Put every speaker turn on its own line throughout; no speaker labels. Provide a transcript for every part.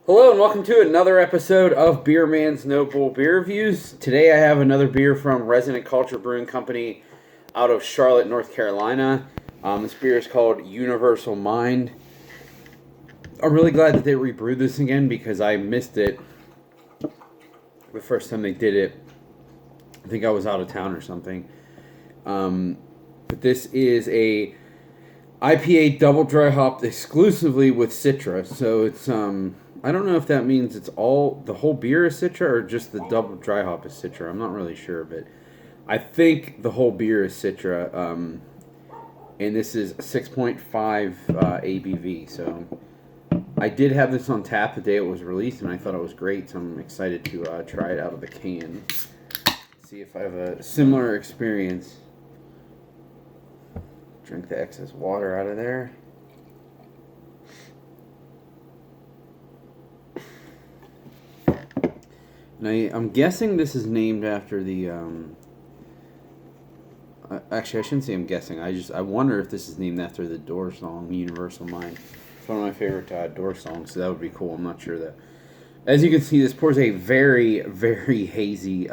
Hello and welcome to another episode of Beer Man's Noble Beer Reviews. Today I have another beer from Resonant Culture Brewing Company out of Charlotte, North Carolina. This beer is called Universal Mind. I'm really glad that they rebrewed this again because I missed it the first time they did it. I think I was out of town or something. But this is a IPA double dry hopped exclusively with Citra. So it's I don't know if that means it's the whole beer is Citra or just the double dry hop is Citra. I'm not really sure, but I think the whole beer is Citra. And this is 6.5 ABV. So I did have this on tap the day it was released, and I thought it was great. So I'm excited to try it out of the can. See if I have a similar experience. Drink the excess water out of there. And I'm guessing this is named after the. Actually, I shouldn't say I'm guessing. I wonder if this is named after the Doors song "Universal Mind." It's one of my favorite Doors songs, so that would be cool. I'm not sure that. As you can see, this pours a very, very hazy,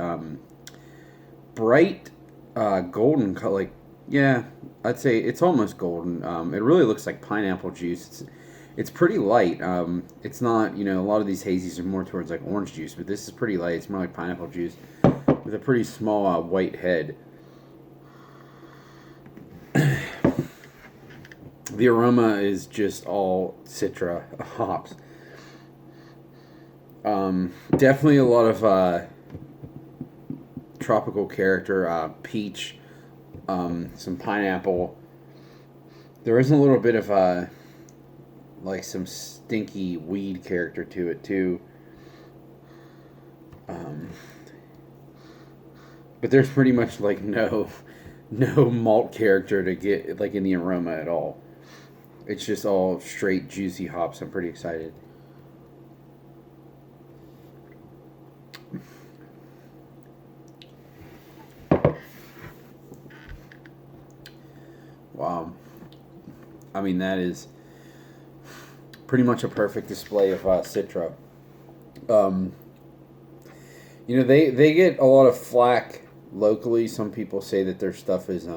bright, golden color. Like, yeah, I'd say it's almost golden. It really looks like pineapple juice. It's pretty light. It's not, a lot of these hazies are more towards like orange juice, but this is pretty light. It's more like pineapple juice with a pretty small white head. The aroma is just all Citra hops. Definitely a lot of tropical character, peach, some pineapple. There is a little bit of like some stinky weed character to it too. But there's pretty much like no malt character to get like in the aroma at all. It's just all straight juicy hops. I'm pretty excited. Wow. I mean, that is pretty much a perfect display of Citra. They get a lot of flack locally. Some people say that their stuff is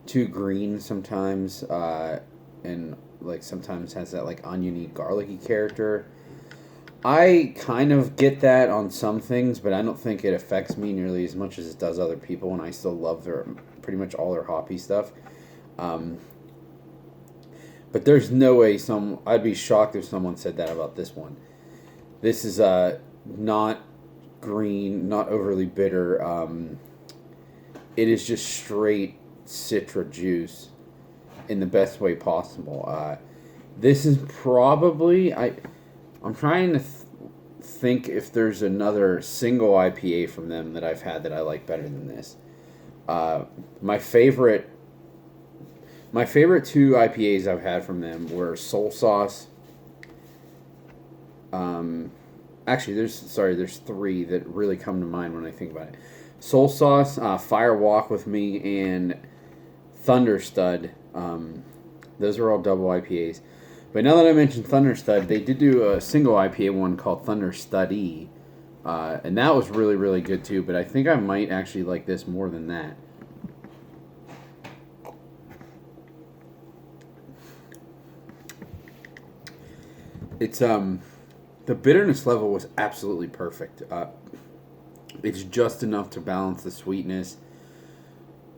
too green sometimes, and like sometimes has that like oniony, garlicky character. I kind of get that on some things, but I don't think it affects me nearly as much as it does other people, and I still love pretty much all their hoppy stuff. But there's no way I'd be shocked if someone said that about this one. This is not green, not overly bitter. It is just straight Citra juice in the best way possible. This is probably I'm trying to think if there's another single IPA from them that I've had that I like better than this. My favorite two IPAs I've had from them were Soul Sauce. Actually, there's three that really come to mind when I think about it. Soul Sauce, Fire Walk with Me, and Thunder Stud. Those are all double IPAs. But now that I mentioned Thunder Stud, they did do a single IPA one called Thunder Studdy. And that was really, really good too. But I think I might actually like this more than that. It's the bitterness level was absolutely perfect. It's just enough to balance the sweetness.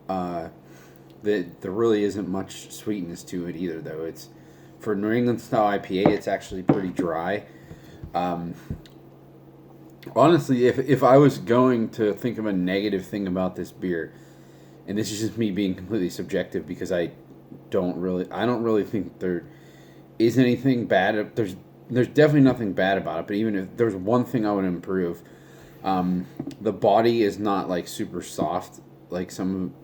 There really isn't much sweetness to it either, though. It's for New England style IPA. It's actually pretty dry. Honestly, if I was going to think of a negative thing about this beer, and this is just me being completely subjective because I don't really think there is anything bad. There's definitely nothing bad about it, but even if there's one thing I would improve, the body is not like super soft like some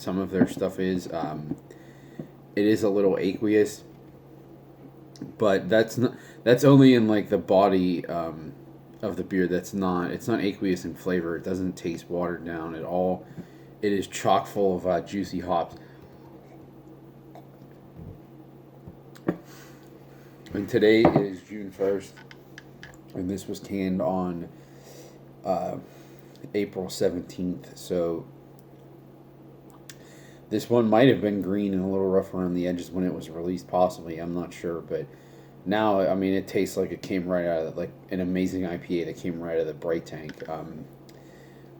of their stuff is. It is a little aqueous, but that's only in like the body of the beer. It's not aqueous in flavor. It doesn't taste watered down at all. It is chock full of juicy hops. And today is June 1st, and this was canned on April 17th. So this one might have been green and a little rough around the edges when it was released, possibly. I'm not sure, but now, I mean, it tastes like it came right out of, like, an amazing IPA that came right out of the Bright Tank.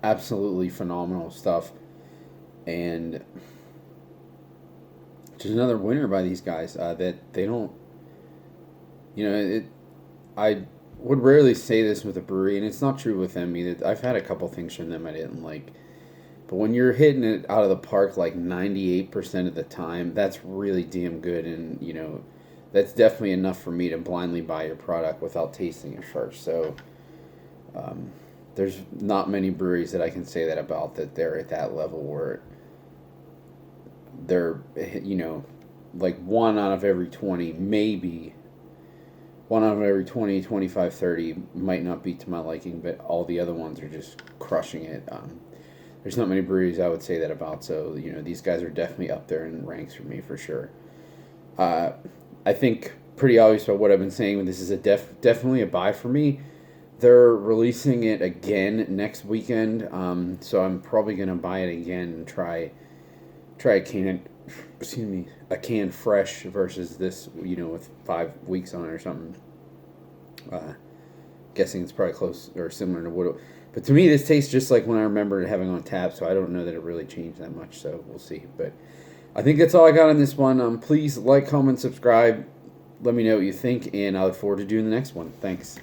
Absolutely phenomenal stuff. And just another winner by these guys that they don't, I would rarely say this with a brewery, and it's not true with them either. I've had a couple things from them I didn't like. But when you're hitting it out of the park like 98% of the time, that's really damn good. And, that's definitely enough for me to blindly buy your product without tasting it first. So there's not many breweries that I can say that about, that they're at that level where they're, like 1 out of every 20, maybe 1 out of every 20, 25, 30 might not be to my liking, but all the other ones are just crushing it. There's not many breweries I would say that about, so these guys are definitely up there in ranks for me for sure. I think pretty obvious about what I've been saying, but this is definitely a buy for me. They're releasing it again next weekend, so I'm probably gonna buy it again and try a can fresh versus this, with 5 weeks on it or something. Guessing it's probably close or similar to what. But to me, this tastes just like when I remember it having on tap, so I don't know that it really changed that much, so we'll see. But I think that's all I got on this one. Please like, comment, subscribe. Let me know what you think, and I look forward to doing the next one. Thanks.